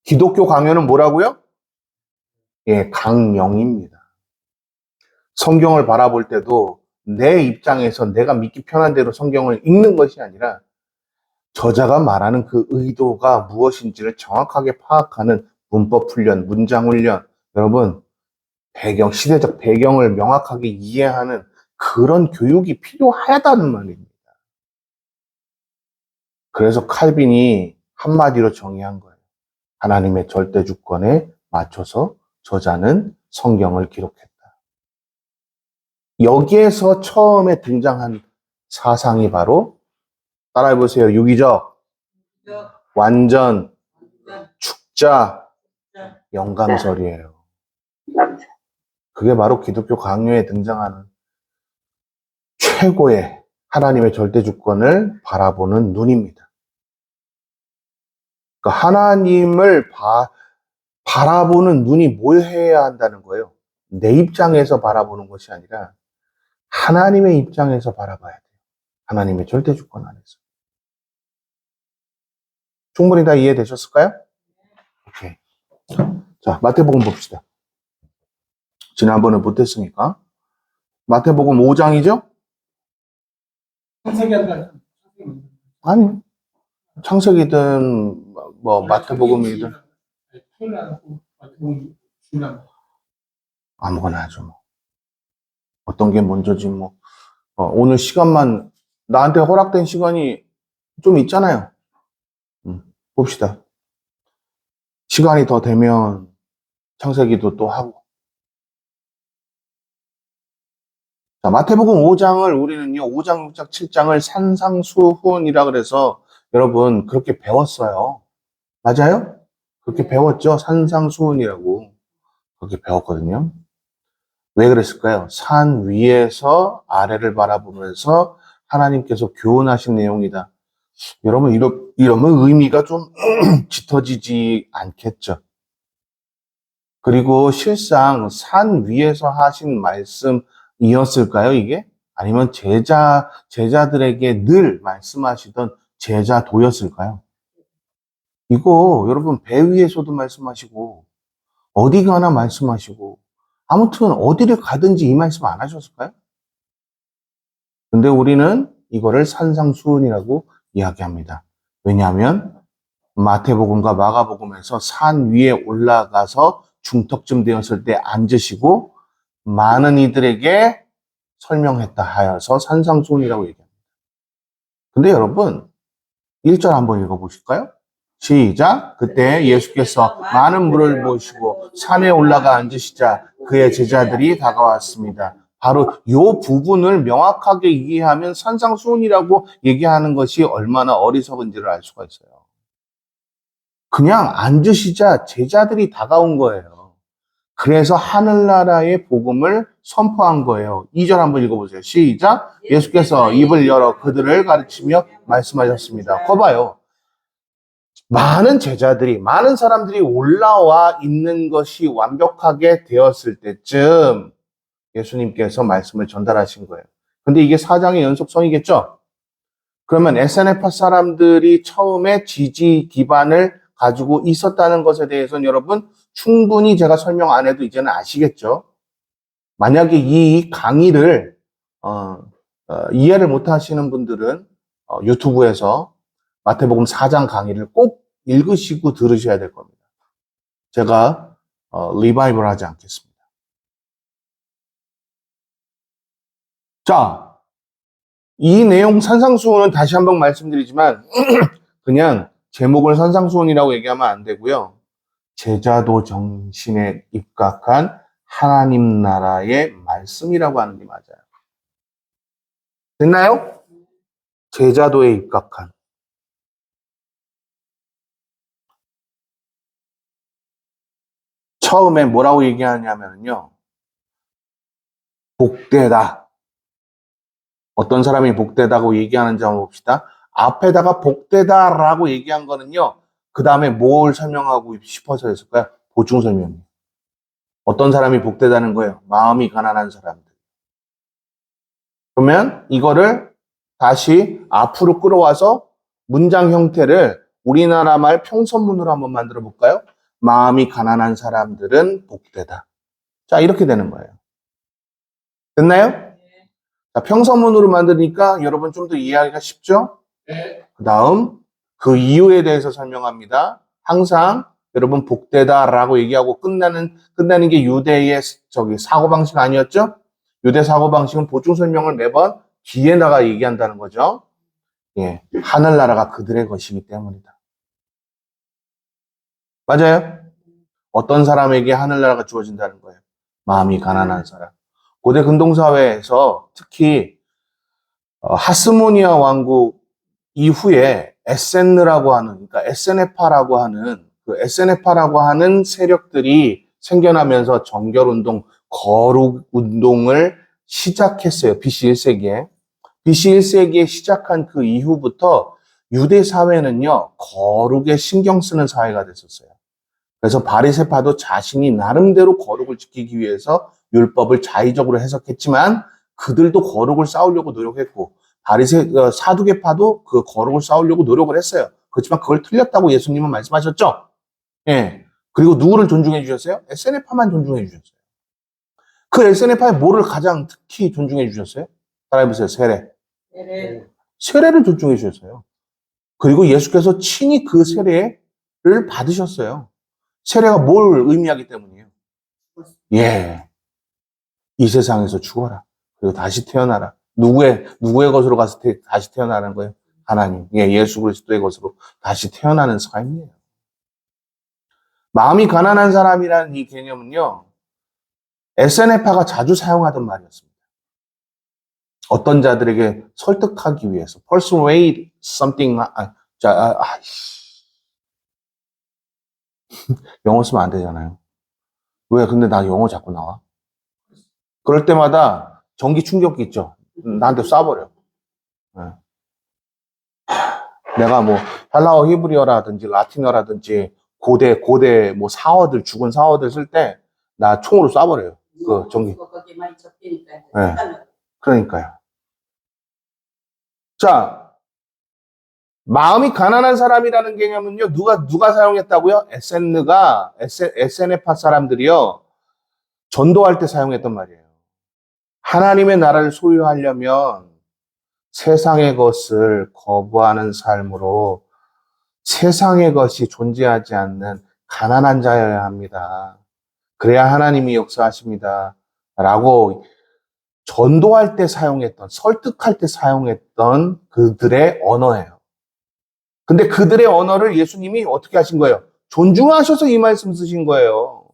기독교 강요는 뭐라고요? 예, 강령입니다. 성경을 바라볼 때도 내 입장에서 내가 믿기 편한 대로 성경을 읽는 것이 아니라 저자가 말하는 그 의도가 무엇인지를 정확하게 파악하는 문법 훈련, 문장 훈련, 여러분, 시대적 배경을 명확하게 이해하는 그런 교육이 필요하다는 말입니다. 그래서 칼빈이 한마디로 정의한 거예요. 하나님의 절대 주권에 맞춰서 저자는 성경을 기록했다. 여기에서 처음에 등장한 사상이 바로 따라해보세요. 유기적, 완전, 축자, 영감설이에요. 그게 바로 기독교 강요에 등장하는 최고의 하나님의 절대 주권을 바라보는 눈입니다. 그러니까 하나님을 바라보는 눈이 뭘 해야 한다는 거예요? 내 입장에서 바라보는 것이 아니라 하나님의 입장에서 바라봐야 돼요. 하나님의 절대 주권 안에서. 충분히 다 이해되셨을까요? 오케이. 자, 마태복음 봅시다. 지난번에 못했으니까. 마태복음 5장이죠? 아니, 창세기든 뭐 마태복음이든 아무거나 하죠. 뭐. 어떤 게 먼저지 뭐. 오늘 시간만 나한테 허락된 시간이 좀 있잖아요. 봅시다. 시간이 더 되면 창세기도 또 하고. 자, 마태복음 5장을 우리는요, 5장, 6장, 7장을 산상수훈이라 그래서 여러분 그렇게 배웠어요. 맞아요? 그렇게 배웠죠? 산상수훈이라고. 그렇게 배웠거든요. 왜 그랬을까요? 산 위에서 아래를 바라보면서 하나님께서 교훈하신 내용이다. 여러분, 이러면 의미가 좀 짙어지지 않겠죠? 그리고 실상 산 위에서 하신 말씀이었을까요, 이게? 아니면 제자들에게 늘 말씀하시던 제자도였을까요? 이거 여러분 배 위에서도 말씀하시고 어디 가나 말씀하시고 아무튼 어디를 가든지 이 말씀 안 하셨을까요? 근데 우리는 이거를 산상수훈이라고 이야기합니다. 왜냐하면 마태복음과 마가복음에서 산 위에 올라가서 중턱쯤 되었을 때 앉으시고 많은 이들에게 설명했다 하여서 산상수훈이라고 얘기합니다. 근데 여러분 1절 한번 읽어보실까요? 시작. 그때 예수께서 많은 물을 보시고 산에 올라가 앉으시자 그의 제자들이 다가왔습니다. 바로 이 부분을 명확하게 이해하면 산상수훈이라고 얘기하는 것이 얼마나 어리석은지를 알 수가 있어요. 그냥 앉으시자 제자들이 다가온 거예요. 그래서 하늘나라의 복음을 선포한 거예요. 2절 한번 읽어보세요. 시작. 예수께서 입을 열어 그들을 가르치며 말씀하셨습니다. 거봐요. 많은 제자들이, 많은 사람들이 올라와 있는 것이 완벽하게 되었을 때쯤 예수님께서 말씀을 전달하신 거예요. 근데 이게 4장의 연속성이겠죠? 그러면 SNF 사람들이 처음에 지지 기반을 가지고 있었다는 것에 대해서는 여러분 충분히 제가 설명 안 해도 이제는 아시겠죠? 만약에 이 강의를 이해를 못 하시는 분들은 유튜브에서 마태복음 4장 강의를 꼭 읽으시고 들으셔야 될 겁니다. 제가 리바이벌 하지 않겠습니다. 자, 이 내용 산상수훈은 다시 한번 말씀드리지만 그냥 제목을 산상수훈이라고 얘기하면 안 되고요. 제자도 정신에 입각한 하나님 나라의 말씀이라고 하는 게 맞아요. 됐나요? 제자도에 입각한. 처음에 뭐라고 얘기하냐면요. 복되다. 어떤 사람이 복되다고 얘기하는지 한번 봅시다. 앞에다가 복되다라고 얘기한 거는요. 그 다음에 뭘 설명하고 싶어서 했을까요? 보충 설명이에요. 어떤 사람이 복되다는 거예요? 마음이 가난한 사람들. 그러면 이거를 다시 앞으로 끌어와서 문장 형태를 우리나라 말 평선문으로 한번 만들어 볼까요? 마음이 가난한 사람들은 복되다. 자, 이렇게 되는 거예요. 됐나요? 자, 평서문으로 만드니까 여러분 좀 더 이해하기가 쉽죠? 그 다음, 그 이유에 대해서 설명합니다. 항상 여러분 복되다라고 얘기하고 끝나는 게 유대의 사고방식 아니었죠? 유대 사고방식은 보충 설명을 매번 뒤에다가 얘기한다는 거죠. 예, 하늘나라가 그들의 것이기 때문이다. 맞아요? 어떤 사람에게 하늘나라가 주어진다는 거예요? 마음이 가난한 사람. 고대 근동사회에서 특히 하스모니아 왕국 이후에 에센느라고 하는, 그러니까 에세네파라고 하는 그 에세네파라고 하는 세력들이 생겨나면서 정결운동, 거룩운동을 시작했어요. BC 1세기에. BC 1세기에 시작한 그 이후부터 유대 사회는요, 거룩에 신경 쓰는 사회가 됐었어요. 그래서 바리새파도 자신이 나름대로 거룩을 지키기 위해서 율법을 자의적으로 해석했지만 그들도 거룩을 쌓으려고 노력했고 사두개파도 그 거룩을 쌓으려고 노력을 했어요. 그렇지만 그걸 틀렸다고 예수님은 말씀하셨죠. 예. 그리고 누구를 존중해 주셨어요? 에세네파만 존중해 주셨어요. 그 에세네파의 뭐를 가장 특히 존중해 주셨어요? 따라해보세요. 세례. 세례를 존중해 주셨어요. 그리고 예수께서 친히 그 세례를 받으셨어요. 세례가 뭘 의미하기 때문이에요? 예. 이 세상에서 죽어라. 그리고 다시 태어나라. 누구의 것으로 가서 다시 태어나는 거예요? 하나님. 예, 예수 그리스도의 것으로 다시 태어나는 삶이에요. 마음이 가난한 사람이라는 이 개념은요, 에세네파가 자주 사용하던 말이었습니다. 어떤 자들에게 설득하기 위해서, persuade something, 영어 쓰면 안 되잖아요. 왜? 근데 나 영어 자꾸 나와? 그럴 때마다 전기 충격기 있죠. 나한테 쏴버려. 네. 내가 뭐 헬라어 히브리어라든지 라틴어라든지 고대 뭐 사어들 죽은 사어들 쓸 때 나 총으로 쏴버려요. 그 전기. 네. 그러니까요. 자, 마음이 가난한 사람이라는 개념은요. 누가 사용했다고요? 에세네파 사람들이요. 전도할 때 사용했던 말이에요. 하나님의 나라를 소유하려면 세상의 것을 거부하는 삶으로 세상의 것이 존재하지 않는 가난한 자여야 합니다. 그래야 하나님이 역사하십니다. 라고 전도할 때 사용했던, 설득할 때 사용했던 그들의 언어예요. 근데 그들의 언어를 예수님이 어떻게 하신 거예요? 존중하셔서 이 말씀 쓰신 거예요.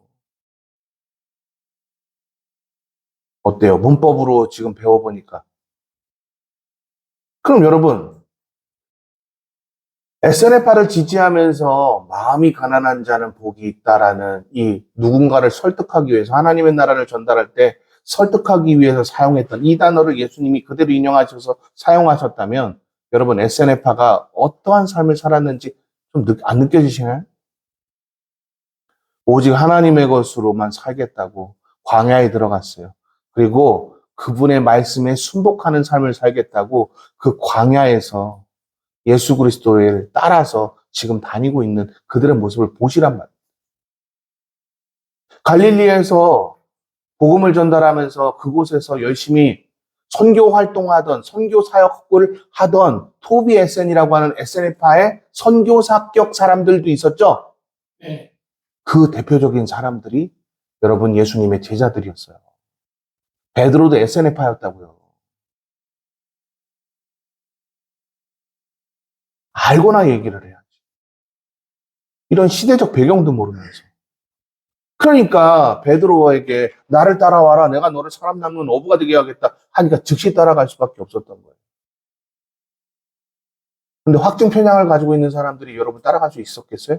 어때요? 문법으로 지금 배워보니까. 그럼 여러분, SNF를 지지하면서 마음이 가난한 자는 복이 있다라는 이 누군가를 설득하기 위해서 하나님의 나라를 전달할 때 설득하기 위해서 사용했던 이 단어를 예수님이 그대로 인용하셔서 사용하셨다면 여러분 SNF가 어떠한 삶을 살았는지 좀 안 느껴지시나요? 오직 하나님의 것으로만 살겠다고 광야에 들어갔어요. 그리고 그분의 말씀에 순복하는 삶을 살겠다고 그 광야에서 예수 그리스도를 따라서 지금 다니고 있는 그들의 모습을 보시란 말이에요. 갈릴리에서 복음을 전달하면서 그곳에서 열심히 선교 활동하던, 선교 사역을 하던 토비 에센이라고 하는 에센파의 선교사격 사람들도 있었죠? 네. 그 대표적인 사람들이 여러분 예수님의 제자들이었어요. 베드로도 에센파였다고요. 알고나 얘기를 해야지. 이런 시대적 배경도 모르면서. 그러니까 베드로에게 나를 따라와라. 내가 너를 사람 남는 어부가 되게 하겠다. 하니까 즉시 따라갈 수밖에 없었던 거예요. 근데 확증 편향을 가지고 있는 사람들이 여러분 따라갈 수 있었겠어요?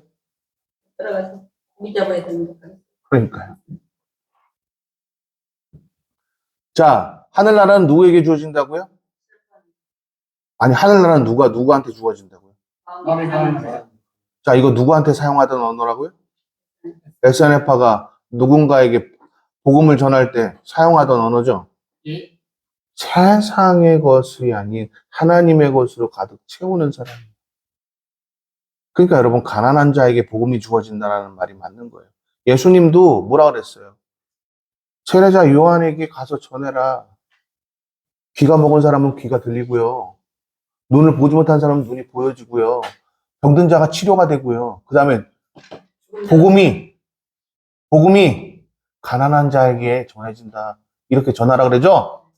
따라가서 고기 잡아야 되는 거. 그러니까요. 자, 하늘나라는 누구에게 주어진다고요? 아니, 하늘나라는 누구한테 주어진다고요? 자, 이거 누구한테 사용하던 언어라고요? SNF가 누군가에게 복음을 전할 때 사용하던 언어죠? 예. 세상의 것이 아닌 하나님의 것으로 가득 채우는 사람. 그러니까 여러분, 가난한 자에게 복음이 주어진다는 말이 맞는 거예요. 예수님도 뭐라 그랬어요? 세례자 요한에게 가서 전해라. 귀가 먹은 사람은 귀가 들리고요. 눈을 보지 못한 사람은 눈이 보여지고요. 병든 자가 치료가 되고요. 그 다음에 복음이 가난한 자에게 전해진다. 이렇게 전하라 그러죠?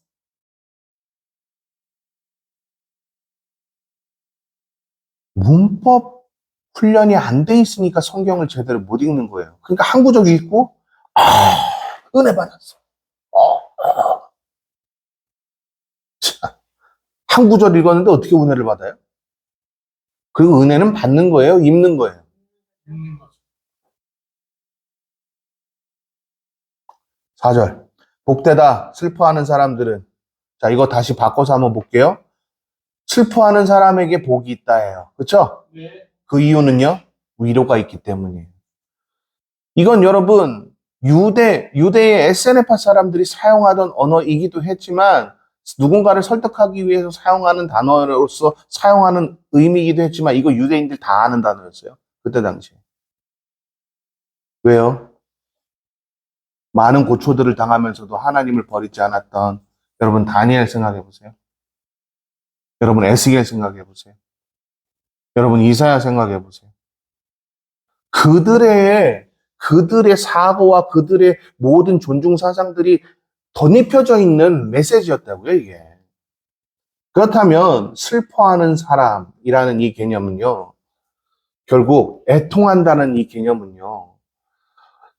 문법 훈련이 안 돼 있으니까 성경을 제대로 못 읽는 거예요. 그러니까 한 구절 읽고, 은혜 받았어. 자, 한 구절 읽었는데 어떻게 은혜를 받아요? 그리고 은혜는 받는 거예요? 입는 거예요? 4절. 복되다. 슬퍼하는 사람들은. 자, 이거 다시 바꿔서 한번 볼게요. 슬퍼하는 사람에게 복이 있다예요. 그렇죠? 그 이유는요? 위로가 있기 때문이에요. 이건 여러분, 유대의 에세네파 사람들이 사용하던 언어이기도 했지만, 누군가를 설득하기 위해서 사용하는 단어로서 사용하는 의미이기도 했지만, 이거 유대인들 다 아는 단어였어요. 그때 당시에. 왜요? 많은 고초들을 당하면서도 하나님을 버리지 않았던 여러분 다니엘 생각해 보세요. 여러분 에스겔 생각해 보세요. 여러분 이사야 생각해 보세요. 그들의 사고와 그들의 모든 존중 사상들이 덧입혀져 있는 메시지였다고요, 이게. 그렇다면 슬퍼하는 사람이라는 이 개념은요, 결국 애통한다는 이 개념은요,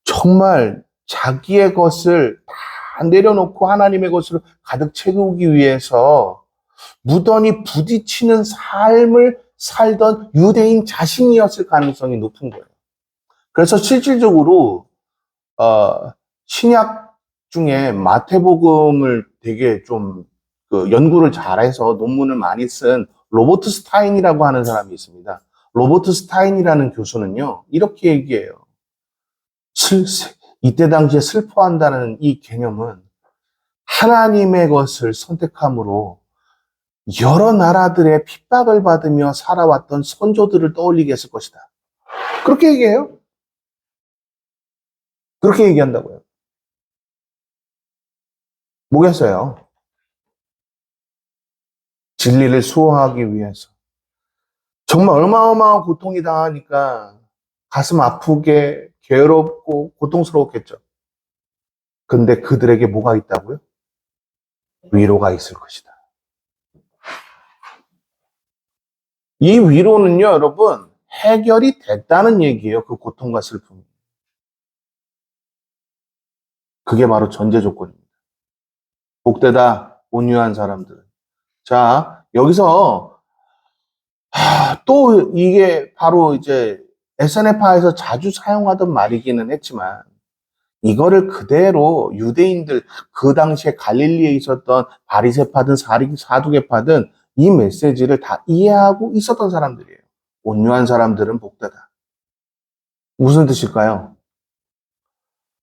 정말 자기의 것을 다 내려놓고 하나님의 것으로 가득 채우기 위해서 무던히 부딪히는 삶을 살던 유대인 자신이었을 가능성이 높은 거예요. 그래서 실질적으로 신약 중에 마태복음을 되게 좀 연구를 잘해서 논문을 많이 쓴 로버트 스타인이라고 하는 사람이 있습니다. 로버트 스타인이라는 교수는요, 이렇게 얘기해요. 이때 당시에 슬퍼한다는 이 개념은 하나님의 것을 선택함으로 여러 나라들의 핍박을 받으며 살아왔던 선조들을 떠올리게 했을 것이다. 그렇게 얘기해요. 그렇게 얘기한다고요. 뭐겠어요? 진리를 수호하기 위해서. 정말 어마어마한 고통이 당하니까 가슴 아프게 괴롭고 고통스러웠겠죠. 근데 그들에게 뭐가 있다고요? 위로가 있을 것이다. 이 위로는요, 여러분, 해결이 됐다는 얘기예요. 그 고통과 슬픔이. 그게 바로 전제 조건입니다. 복되다, 온유한 사람들. 자, 여기서 또 이게 바로 이제 SNF파에서 자주 사용하던 말이기는 했지만 이거를 그대로 유대인들 그 당시에 갈릴리에 있었던 바리새파든 사두개파든 이 메시지를 다 이해하고 있었던 사람들이에요. 온유한 사람들은 복되다. 무슨 뜻일까요?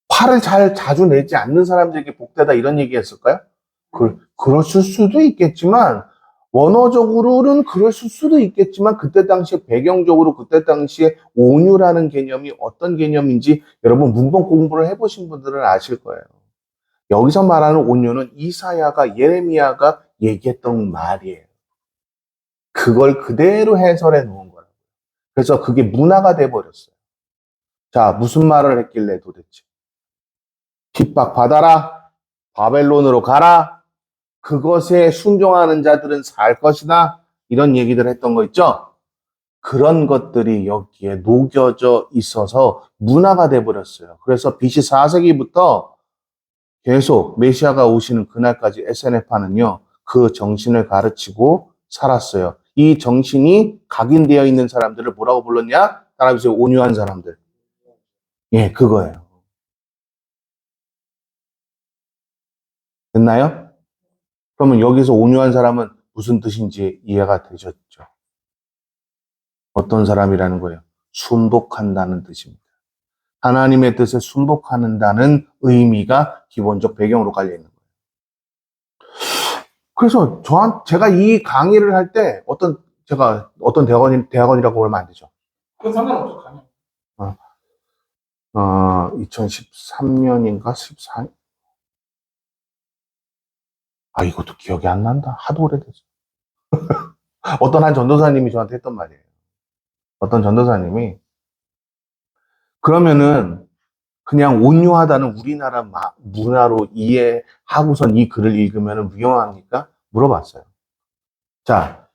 화를 자주 내지 않는 사람들에게 복되다 이런 얘기했을까요? 그랬을 수도 있겠지만 원어적으로는 그랬을 수도 있겠지만 그때 당시에 배경적으로 그때 당시에 온유라는 개념이 어떤 개념인지 여러분 문법 공부를 해보신 분들은 아실 거예요. 여기서 말하는 온유는 이사야가 예레미야가 얘기했던 말이에요. 그걸 그대로 해설해 놓은 거예요. 그래서 그게 문화가 돼버렸어요. 자, 무슨 말을 했길래 도대체? 핍박받아라, 바벨론으로 가라, 그것에 순종하는 자들은 살 것이다. 이런 얘기들 했던 거 있죠? 그런 것들이 여기에 녹여져 있어서 문화가 돼버렸어요. 그래서 BC 4세기부터 계속 메시아가 오시는 그날까지 SNF파는요, 그 정신을 가르치고 살았어요. 이 정신이 각인되어 있는 사람들을 뭐라고 불렀냐? 따라해보세요. 온유한 사람들. 예, 그거예요. 됐나요? 그러면 여기서 온유한 사람은 무슨 뜻인지 이해가 되셨죠? 어떤 사람이라는 거예요? 순복한다는 뜻입니다. 하나님의 뜻에 순복한다는 의미가 기본적 배경으로 깔려 있는 거예요. 그래서 제가 이 강의를 할 때 제가 어떤 대학원이라고 그러면 안 되죠. 그건 상관없죠, 가면. 2013년인가 14년? 이것도 기억이 안 난다. 하도 오래됐어. 어떤 한 전도사님이 저한테 했던 말이에요. 어떤 전도사님이 그러면은 그냥 온유하다는 우리나라 문화로 이해하고선 이 글을 읽으면 위험합니까? 물어봤어요. 자,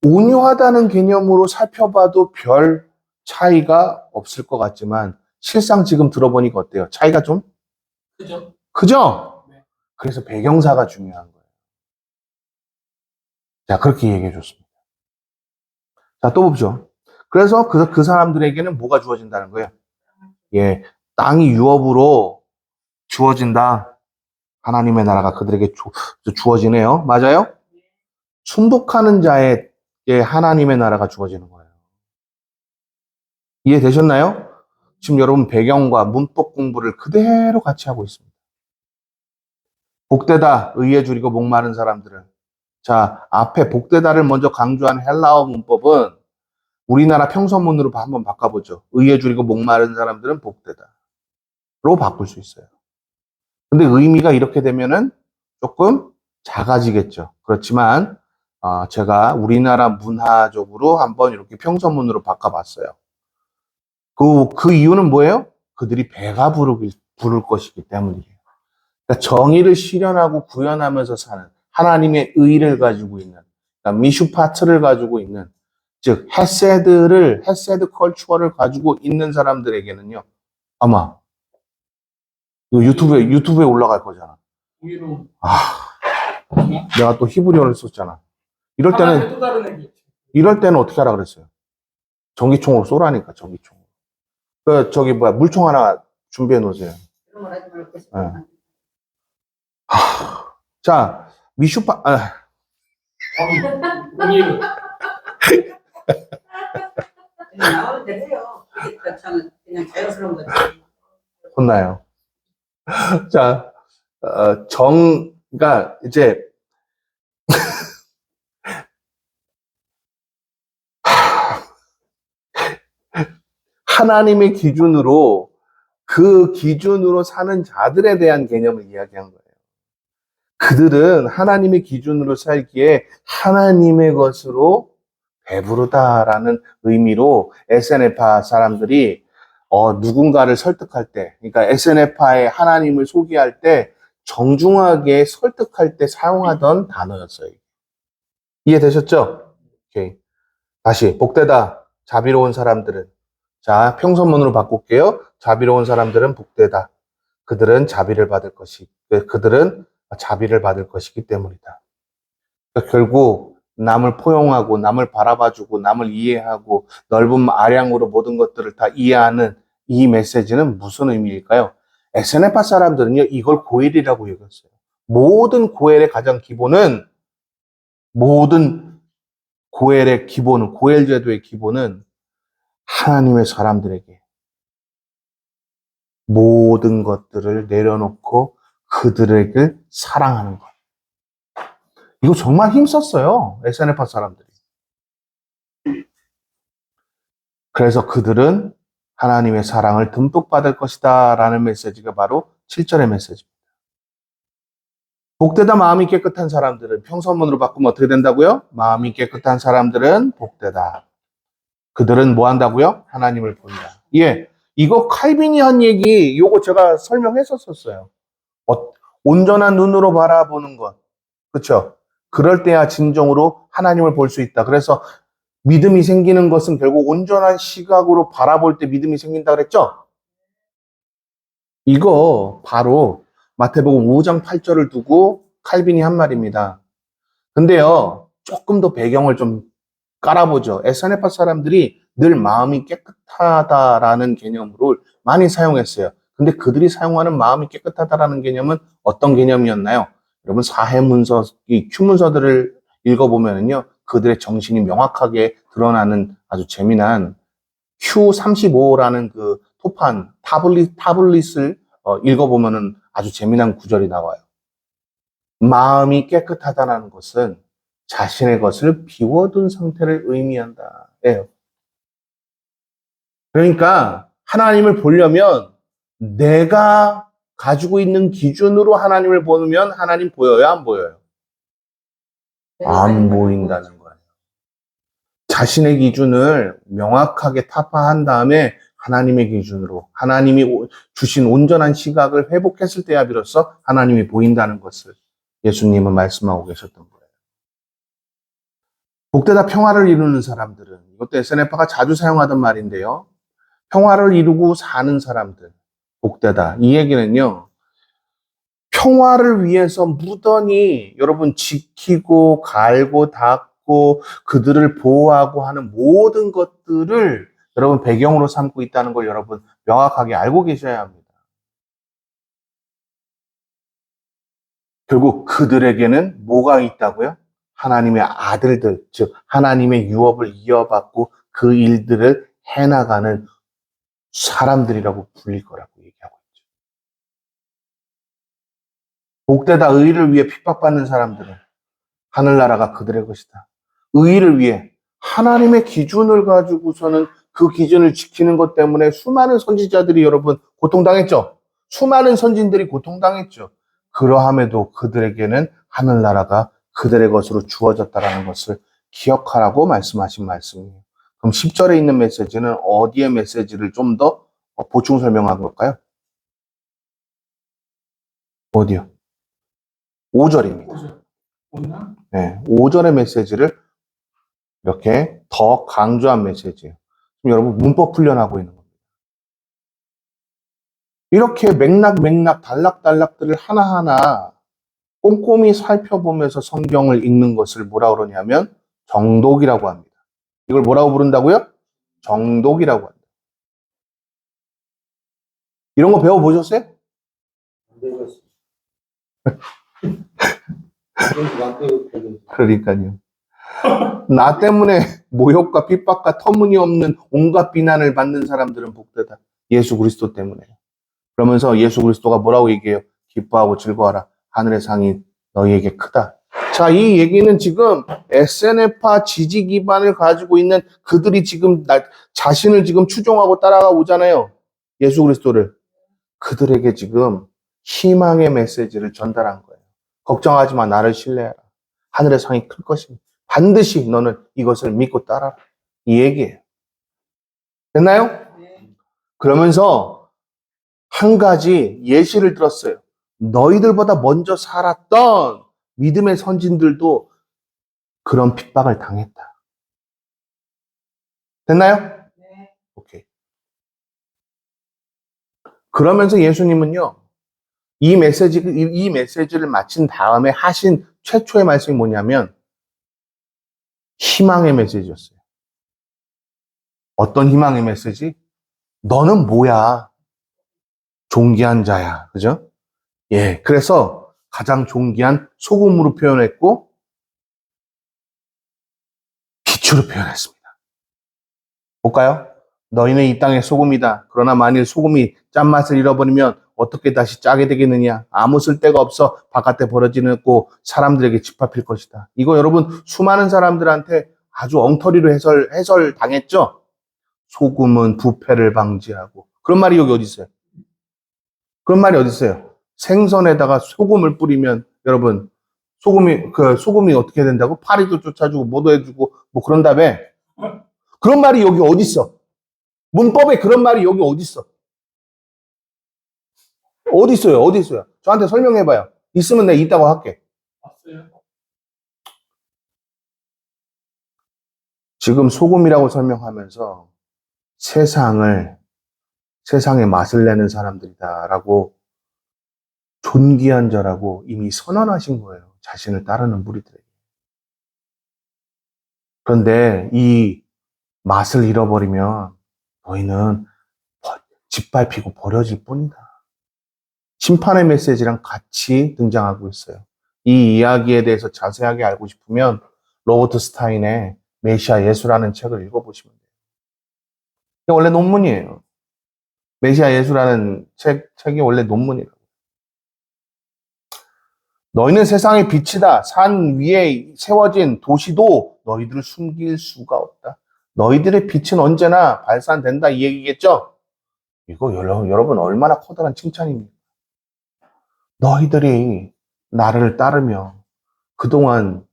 온유하다는 개념으로 살펴봐도 별 차이가 없을 것 같지만 실상 지금 들어보니까 어때요? 차이가 좀 그죠? 크죠? 네. 그래서 배경사가 중요한 거예요. 자, 그렇게 얘기해 줬습니다. 자, 또 보죠. 그래서 그 사람들에게는 뭐가 주어진다는 거예요? 예, 땅이 유업으로 주어진다. 하나님의 나라가 그들에게 주어지네요. 맞아요? 순복하는 자에게 하나님의 나라가 주어지는 거예요. 이해되셨나요? 지금 여러분 배경과 문법 공부를 그대로 같이 하고 있습니다. 복되다, 의에 줄이고 목마른 사람들은. 자, 앞에 복되다를 먼저 강조한 헬라어 문법은 우리나라 평서문으로 한번 바꿔보죠. 의에 줄이고 목마른 사람들은 복되다로 바꿀 수 있어요. 근데 의미가 이렇게 되면은 조금 작아지겠죠. 그렇지만 제가 우리나라 문화적으로 한번 이렇게 평서문으로 바꿔봤어요. 그 이유는 뭐예요? 그들이 배가 부를 것이기 때문이에요. 그러니까 정의를 실현하고 구현하면서 사는 하나님의 의를 가지고 있는, 그러니까 미슈파트를 가지고 있는, 즉 헤세드 컬처를 가지고 있는 사람들에게는요. 아마 이거 유튜브에 올라갈 거잖아. 오히려 내가 또 히브리어를 썼잖아. 이럴 하나의 때는 또 다른 얘기. 어떻게 하라 그랬어요? 전기총으로 쏘라니까, 전기총. 물총 하나 준비해 놓으세요. 그런 걸 하지 말고 계속. 네. 자, 오히려 그냥 나오는 대로 해요. 그게 참 그냥 자연스러운 거지. 혼나요. 자, 그러니까 이제 하나님의 기준으로 그 기준으로 사는 자들에 대한 개념을 이야기한 거예요. 그들은 하나님의 기준으로 살기에 하나님의 것으로 배부르다라는 의미로 SNF파 사람들이 누군가를 설득할 때, 그러니까 SNF파의 하나님을 소개할 때 정중하게 설득할 때 사용하던 단어였어요. 이해되셨죠? 오케이. 다시 복되다. 자비로운 사람들은. 자, 평서문으로 바꿀게요. 자비로운 사람들은 복되다. 그들은 자비를 받을 것이기 때문이다. 그러니까 결국 남을 포용하고 남을 바라봐주고 남을 이해하고 넓은 아량으로 모든 것들을 다 이해하는 이 메시지는 무슨 의미일까요? SNF파 사람들은요, 이걸 고엘이라고 여겼어요. 모든 고엘의 가장 기본은 고엘 제도의 기본은 하나님의 사람들에게 모든 것들을 내려놓고 그들에게 사랑하는 것. 이거 정말 힘썼어요. SNF파 사람들이. 그래서 그들은 하나님의 사랑을 듬뿍 받을 것이다 라는 메시지가 바로 7절의 메시지입니다. 복되다 마음이 깨끗한 사람들은 평서문으로 바꾸면 어떻게 된다고요? 마음이 깨끗한 사람들은 복되다. 그들은 뭐 한다고요? 하나님을 본다. 예, 이거 칼빈이 한 얘기, 요거 제가 설명했었어요. 온전한 눈으로 바라보는 것. 그렇죠? 그럴 때야 진정으로 하나님을 볼 수 있다. 그래서 믿음이 생기는 것은 결국 온전한 시각으로 바라볼 때 믿음이 생긴다 그랬죠? 이거 바로 마태복음 5장 8절을 두고 칼빈이 한 말입니다. 근데요, 조금 더 배경을 좀 깔아보죠. 에스네파 사람들이 늘 마음이 깨끗하다라는 개념으로 많이 사용했어요. 근데 그들이 사용하는 마음이 깨끗하다라는 개념은 어떤 개념이었나요? 여러분 사해문서, 이 큐문서들을 읽어보면은요, 그들의 정신이 명확하게 드러나는 아주 재미난 Q35라는 그 토판 타블릿을 읽어보면은 아주 재미난 구절이 나와요. 마음이 깨끗하다는 것은 자신의 것을 비워둔 상태를 의미한다. 예요. 그러니까 하나님을 보려면 내가 가지고 있는 기준으로 하나님을 보면 하나님 보여요, 안 보여요? 안 보인다는 거예요. 자신의 기준을 명확하게 타파한 다음에 하나님의 기준으로 하나님이 주신 온전한 시각을 회복했을 때야 비로소 하나님이 보인다는 것을 예수님은 말씀하고 계셨던 거예요. 복되다 평화를 이루는 사람들은, 이것도 SNF가 자주 사용하던 말인데요. 평화를 이루고 사는 사람들, 복되다. 이 얘기는요, 평화를 위해서 무던히 여러분 지키고 갈고 닦고 그들을 보호하고 하는 모든 것들을 여러분 배경으로 삼고 있다는 걸 여러분 명확하게 알고 계셔야 합니다. 결국 그들에게는 뭐가 있다고요? 하나님의 아들들, 즉 하나님의 유업을 이어받고 그 일들을 해나가는 사람들이라고 불릴 거라고 얘기하고 있죠. 복되다 의를 위해 핍박받는 사람들은 하늘나라가 그들의 것이다. 의를 위해 하나님의 기준을 가지고서는 그 기준을 지키는 것 때문에 수많은 선지자들이 여러분 고통당했죠. 수많은 선진들이 고통당했죠. 그러함에도 그들에게는 하늘나라가 그들의 것으로 주어졌다라는 것을 기억하라고 말씀하신 말씀이에요. 그럼 10절에 있는 메시지는 어디의 메시지를 좀 더 보충 설명한 걸까요? 어디요? 5절입니다. 보세요. 없나? 네, 5절의 메시지를 이렇게 더 강조한 메시지예요. 지금 여러분 문법 훈련하고 있는 겁니다. 이렇게 맥락 단락들을 하나하나 꼼꼼히 살펴보면서 성경을 읽는 것을 뭐라 그러냐면 정독이라고 합니다. 이걸 뭐라고 부른다고요? 정독이라고 합니다. 이런 거 배워보셨어요? 그러니까요. 나 때문에 모욕과 핍박과 터무니없는 온갖 비난을 받는 사람들은 복되다. 예수 그리스도 때문에. 그러면서 예수 그리스도가 뭐라고 얘기해요? 기뻐하고 즐거워하라. 하늘의 상이 너희에게 크다. 자, 이 얘기는 지금 SNF파 지지 기반을 가지고 있는 그들이 지금 자신을 지금 추종하고 따라가 오잖아요. 예수 그리스도를. 그들에게 지금 희망의 메시지를 전달한 거예요. 걱정하지 마. 나를 신뢰하라. 하늘의 상이 클 것입니다. 반드시 너는 이것을 믿고 따라라. 이 얘기예요. 됐나요? 네. 그러면서 한 가지 예시를 들었어요. 너희들보다 먼저 살았던 믿음의 선진들도 그런 핍박을 당했다. 됐나요? 네. 오케이. 그러면서 예수님은요, 이 메시지를 마친 다음에 하신 최초의 말씀이 뭐냐면, 희망의 메시지였어요. 어떤 희망의 메시지? 너는 뭐야? 존귀한 자야. 그죠? 예. 그래서 가장 존귀한 소금으로 표현했고, 빛으로 표현했습니다. 볼까요? 너희는 이 땅의 소금이다. 그러나 만일 소금이 짠맛을 잃어버리면 어떻게 다시 짜게 되겠느냐? 아무 쓸데가 없어 바깥에 버려지고 사람들에게 짓밟힐 것이다. 이거 여러분 수많은 사람들한테 아주 엉터리로 해설 당했죠? 소금은 부패를 방지하고. 그런 말이 여기 어디 있어요? 그런 말이 어디 있어요? 생선에다가 소금을 뿌리면 여러분 소금이 어떻게 된다고? 파리도 쫓아주고 뭐도 해주고 뭐 그런 다음에 그런 말이 여기 어디 있어? 문법에 그런 말이 여기 어디 있어? 어디 있어요? 어디 있어요? 저한테 설명해봐요. 있으면 내가 있다고 할게. 봤어요? 지금 소금이라고 설명하면서 세상의 맛을 내는 사람들이다라고 존귀한 자라고 이미 선언하신 거예요. 자신을 따르는 무리들에게. 그런데 이 맛을 잃어버리면 너희는 짓밟히고 버려질 뿐이다. 심판의 메시지랑 같이 등장하고 있어요. 이 이야기에 대해서 자세하게 알고 싶으면 로버트 스타인의 메시아 예수라는 책을 읽어보시면 돼요. 이게 원래 논문이에요. 메시아 예수라는 책이 원래 논문이라고. 너희는 세상의 빛이다. 산 위에 세워진 도시도 너희들을 숨길 수가 없다. 너희들의 빛은 언제나 발산된다 이 얘기겠죠? 이거 여러분 얼마나 커다란 칭찬입니까? 너희들이 나를 따르며 그동안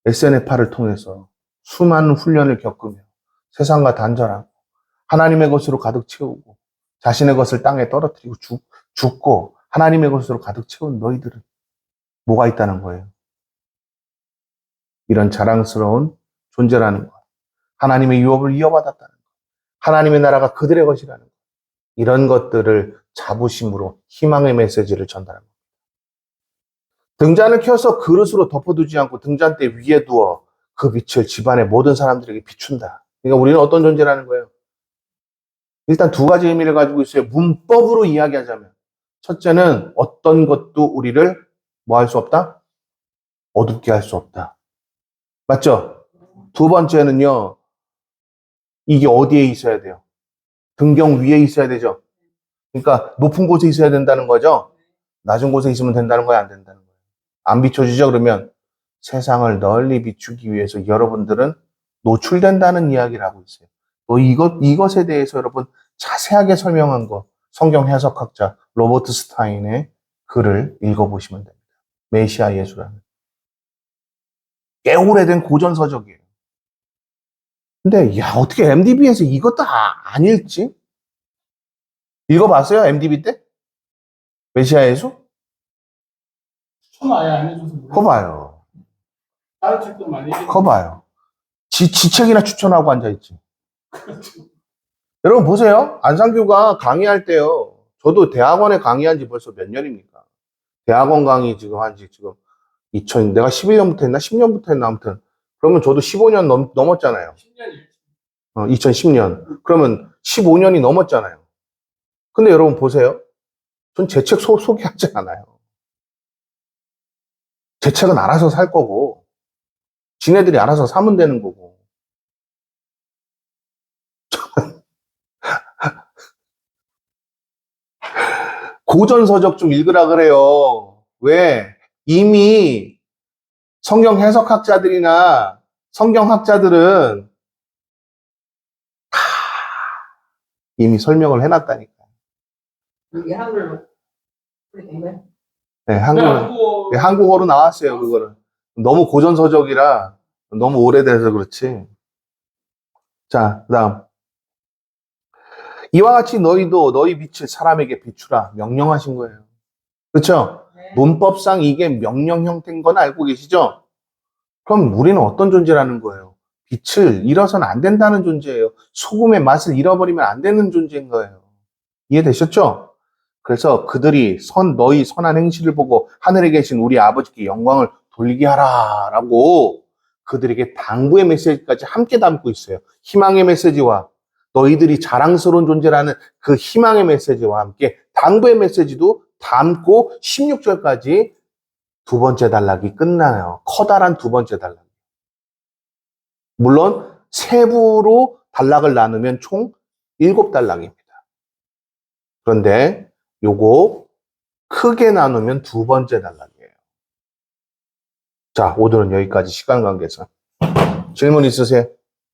SNF를 통해서 수많은 훈련을 겪으며 세상과 단절하고 하나님의 것으로 가득 채우고 자신의 것을 땅에 떨어뜨리고 죽고 하나님의 것으로 가득 채운 너희들은 뭐가 있다는 거예요? 이런 자랑스러운 존재라는 것. 하나님의 유업을 이어받았다는 것. 하나님의 나라가 그들의 것이라는 것. 이런 것들을 자부심으로 희망의 메시지를 전달합니다. 등잔을 켜서 그릇으로 덮어두지 않고 등잔대 위에 두어 그 빛을 집안의 모든 사람들에게 비춘다. 그러니까 우리는 어떤 존재라는 거예요? 일단 두 가지 의미를 가지고 있어요. 문법으로 이야기하자면 첫째는 어떤 것도 우리를 뭐 할 수 없다? 어둡게 할 수 없다. 맞죠? 두 번째는요. 이게 어디에 있어야 돼요? 등경 위에 있어야 되죠. 그러니까 높은 곳에 있어야 된다는 거죠. 낮은 곳에 있으면 된다는 거야, 안 된다는 거예요. 안 비춰지죠? 그러면 세상을 널리 비추기 위해서 여러분들은 노출된다는 이야기를 하고 있어요. 또 이것에 대해서 여러분 자세하게 설명한 거 성경 해석학자 로버트 스타인의 글을 읽어보시면 됩니다. 메시아 예수라는. 꽤 오래된 고전서적이에요. 근데 야 어떻게 MDB에서 이것도 안 읽지? 읽어봤어요? MDB 때? 메시아 예수? 추천 아예 안 해줘서 몰라요. 그거 봐요. 다른 책도 많이 읽 그거 봐요. 지 책이나 추천하고 앉아있지. 그렇죠. 여러분 보세요. 안상규가 강의할 때요. 저도 대학원에 강의한 지 벌써 몇 년입니까? 대학원 강의 지금 한지 지금 내가 11년부터 했나? 10년부터 했나? 아무튼. 그러면 저도 15년 넘었잖아요. 10년이에요. 2010년. 그러면 15년이 넘었잖아요. 근데 여러분 보세요. 전 제 책 소개하지 않아요. 제 책은 알아서 살 거고, 지네들이 알아서 사면 되는 거고. 고전서적 좀 읽으라 그래요. 왜? 이미 성경 해석학자들이나 성경학자들은 다 이미 설명을 해놨다니까. 이게 한글로 그렇게 된 거야? 네, 한국어 한국어로 나왔어요, 그거는. 너무 고전서적이라 너무 오래돼서 그렇지. 자, 그 다음. 이와 같이 너희도 너희 빛을 사람에게 비추라. 명령하신 거예요. 그렇죠? 네. 문법상 이게 명령 형태인 건 알고 계시죠? 그럼 우리는 어떤 존재라는 거예요? 빛을 잃어서는 안 된다는 존재예요. 소금의 맛을 잃어버리면 안 되는 존재인 거예요. 이해되셨죠? 그래서 그들이 너희 선한 행실을 보고 하늘에 계신 우리 아버지께 영광을 돌리게 하라 라고 그들에게 당부의 메시지까지 함께 담고 있어요. 희망의 메시지와 너희들이 자랑스러운 존재라는 그 희망의 메시지와 함께 당부의 메시지도 담고 16절까지 두 번째 단락이 끝나요. 커다란 두 번째 단락. 물론 세부로 단락을 나누면 총 7단락입니다. 그런데 요거 크게 나누면 두 번째 단락이에요. 자, 오늘은 여기까지 시간 관계상. 질문 있으세요?